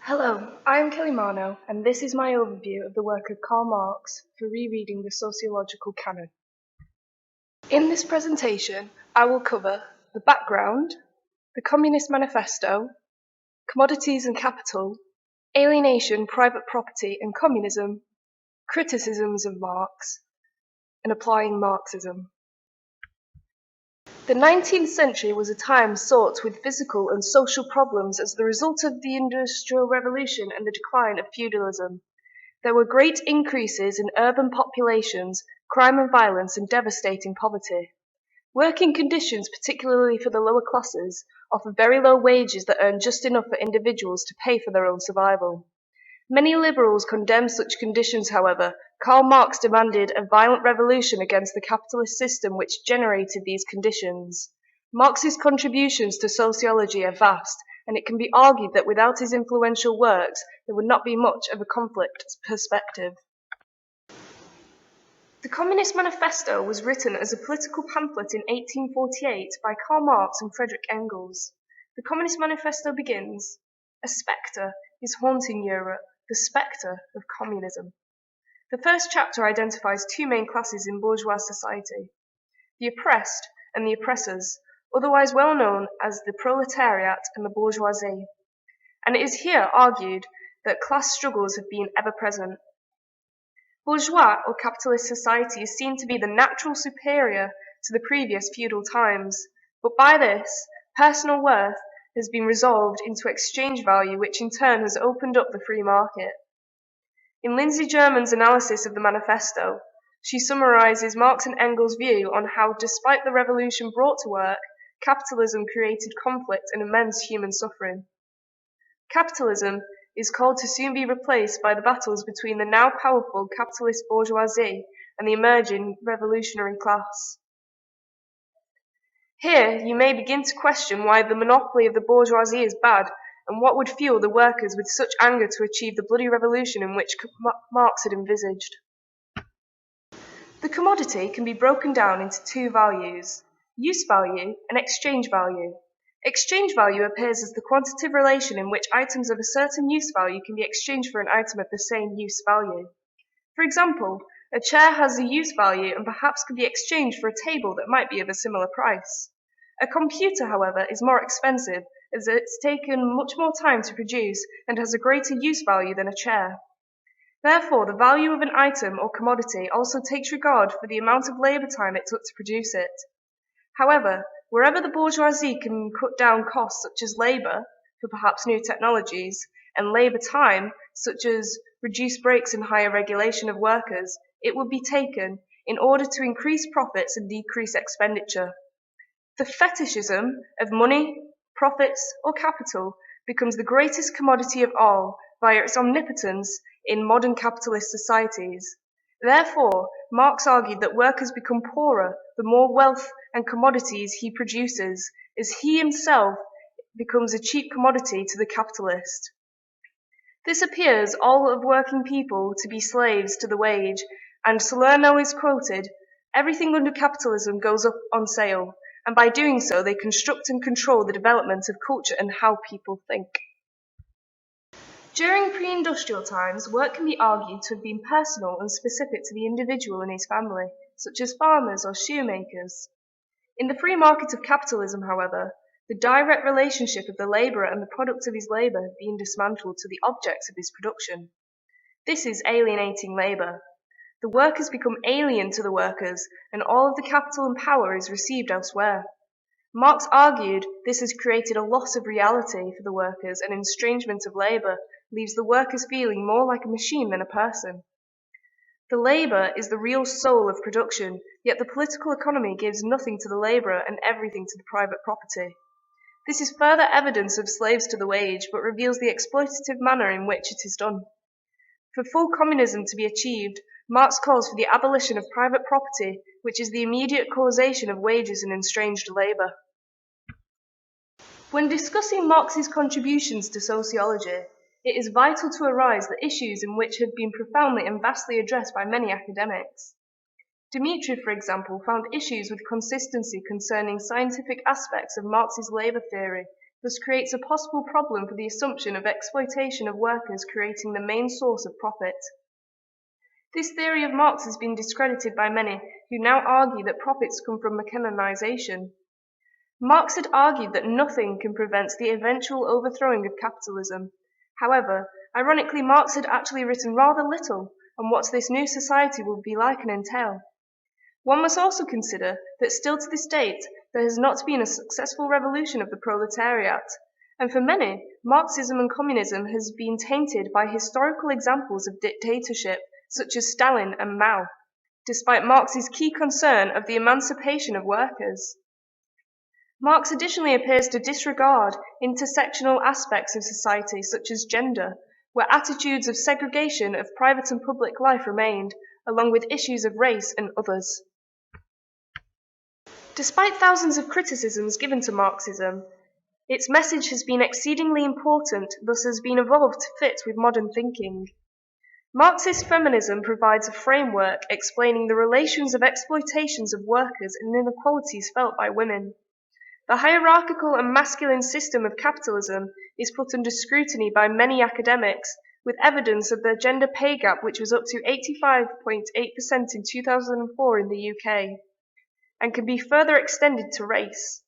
Hello, I am Kelly Marno, and this is my overview of the work of Karl Marx for rereading the sociological canon. In this presentation, I will cover the background, the Communist Manifesto, commodities and capital, alienation, private property and communism, criticisms of Marx, and applying Marxism. The 19th century was a time fraught with physical and social problems as the result of the Industrial Revolution and the decline of feudalism. There were great increases in urban populations, crime and violence, and devastating poverty. Working conditions, particularly for the lower classes, offer very low wages that earn just enough for individuals to pay for their own survival. Many liberals condemned such conditions, however. Karl Marx demanded a violent revolution against the capitalist system which generated these conditions. Marx's contributions to sociology are vast, and it can be argued that without his influential works, there would not be much of a conflict perspective. The Communist Manifesto was written as a political pamphlet in 1848 by Karl Marx and Friedrich Engels. The Communist Manifesto begins, "A spectre is haunting Europe, the spectre of communism." The first chapter identifies two main classes in bourgeois society, the oppressed and the oppressors, otherwise well known as the proletariat and the bourgeoisie. And it is here argued that class struggles have been ever present. Bourgeois or capitalist society is seen to be the natural superior to the previous feudal times, but by this, personal worth has been resolved into exchange value, which in turn has opened up the free market. In Lindsay German's analysis of the manifesto, she summarizes Marx and Engels' view on how, despite the revolution brought to work, capitalism created conflict and immense human suffering. Capitalism is called to soon be replaced by the battles between the now powerful capitalist bourgeoisie and the emerging revolutionary class. Here you may begin to question why the monopoly of the bourgeoisie is bad, and what would fuel the workers with such anger to achieve the bloody revolution in which Marx had envisaged. The commodity can be broken down into two values, use value and exchange value. Exchange value appears as the quantitative relation in which items of a certain use value can be exchanged for an item of the same use value. For example, a chair has a use value and perhaps could be exchanged for a table that might be of a similar price. A computer, however, is more expensive as it's taken much more time to produce and has a greater use value than a chair. Therefore, the value of an item or commodity also takes regard for the amount of labor time it took to produce it. However, wherever the bourgeoisie can cut down costs such as labor, for perhaps new technologies, and labor time, such as reduced breaks and higher regulation of workers, it will be taken in order to increase profits and decrease expenditure. The fetishism of money, profits, or capital becomes the greatest commodity of all via its omnipotence in modern capitalist societies. Therefore, Marx argued that workers become poorer the more wealth and commodities he produces, as he himself becomes a cheap commodity to the capitalist. This appears all of working people to be slaves to the wage, and Salerno is quoted, "Everything under capitalism goes up on sale, and by doing so they construct and control the development of culture and how people think." During pre-industrial times, work can be argued to have been personal and specific to the individual and his family, such as farmers or shoemakers. In the free market of capitalism, however, the direct relationship of the laborer and the product of his labor have been dismantled to the objects of his production. This is alienating labor. The workers become alien to the workers, and all of the capital and power is received elsewhere. Marx argued this has created a loss of reality for the workers, and estrangement of labor leaves the workers feeling more like a machine than a person. The labor is the real soul of production, yet the political economy gives nothing to the laborer and everything to the private property. This is further evidence of slaves to the wage, but reveals the exploitative manner in which it is done. For full communism to be achieved, Marx calls for the abolition of private property, which is the immediate causation of wages and estranged labor. When discussing Marx's contributions to sociology, it is vital to arise the issues in which have been profoundly and vastly addressed by many academics. Dmitri, for example, found issues with consistency concerning scientific aspects of Marx's labor theory, thus creates a possible problem for the assumption of exploitation of workers creating the main source of profit. This theory of Marx has been discredited by many who now argue that profits come from mechanization. Marx had argued that nothing can prevent the eventual overthrowing of capitalism. However, ironically, Marx had actually written rather little on what this new society will be like and entail. One must also consider that still to this date there has not been a successful revolution of the proletariat, and for many, Marxism and communism has been tainted by historical examples of dictatorship such as Stalin and Mao, despite Marx's key concern of the emancipation of workers. Marx additionally appears to disregard intersectional aspects of society such as gender, where attitudes of segregation of private and public life remained, along with issues of race and others. Despite thousands of criticisms given to Marxism, its message has been exceedingly important, thus has been evolved to fit with modern thinking. Marxist feminism provides a framework explaining the relations of exploitations of workers and inequalities felt by women. The hierarchical and masculine system of capitalism is put under scrutiny by many academics, with evidence of the gender pay gap which was up to 85.8% in 2004 in the UK, and can be further extended to race.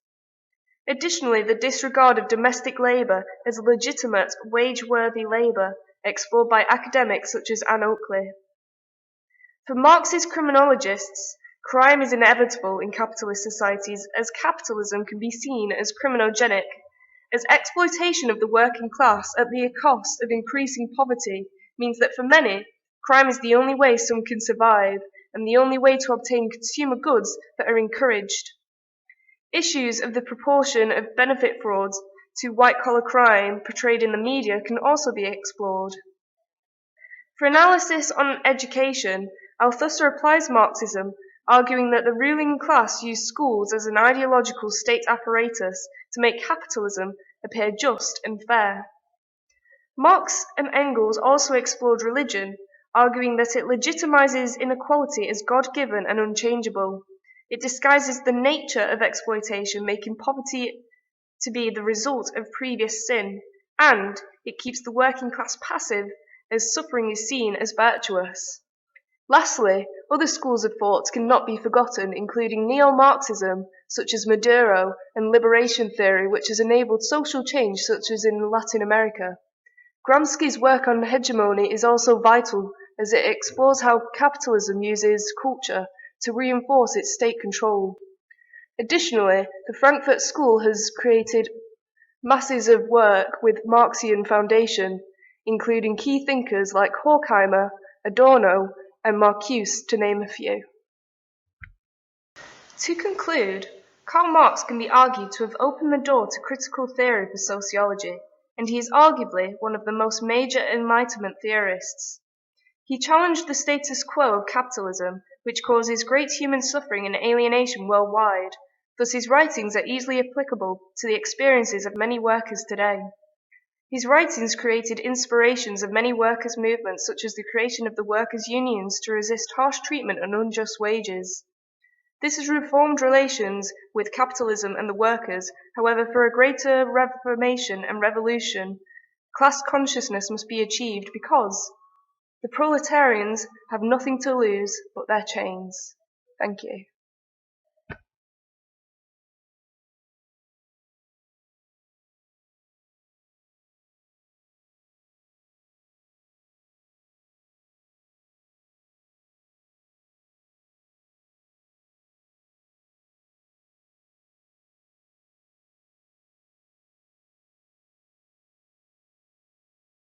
Additionally, the disregard of domestic labour as legitimate, wage-worthy labour, explored by academics such as Anne Oakley. For Marxist criminologists, crime is inevitable in capitalist societies as capitalism can be seen as criminogenic, as exploitation of the working class at the cost of increasing poverty means that for many, crime is the only way some can survive and the only way to obtain consumer goods that are encouraged. Issues of the proportion of benefit frauds to white-collar crime portrayed in the media can also be explored. For analysis on education, Althusser applies Marxism, arguing that the ruling class used schools as an ideological state apparatus to make capitalism appear just and fair. Marx and Engels also explored religion, arguing that it legitimizes inequality as God-given and unchangeable. It disguises the nature of exploitation, making poverty to be the result of previous sin, and it keeps the working class passive as suffering is seen as virtuous. Lastly, other schools of thought cannot be forgotten, including neo-Marxism, such as Maduro, and liberation theory, which has enabled social change, such as in Latin America. Gramsci's work on hegemony is also vital, as it explores how capitalism uses culture to reinforce its state control. Additionally, the Frankfurt School has created masses of work with Marxian foundation, including key thinkers like Horkheimer, Adorno, and Marcuse, to name a few. To conclude, Karl Marx can be argued to have opened the door to critical theory for sociology, and he is arguably one of the most major Enlightenment theorists. He challenged the status quo of capitalism, which causes great human suffering and alienation worldwide, thus his writings are easily applicable to the experiences of many workers today. His writings created inspirations of many workers' movements, such as the creation of the workers' unions to resist harsh treatment and unjust wages. This has reformed relations with capitalism and the workers. However, for a greater reformation and revolution, class consciousness must be achieved because the proletarians have nothing to lose but their chains. Thank you.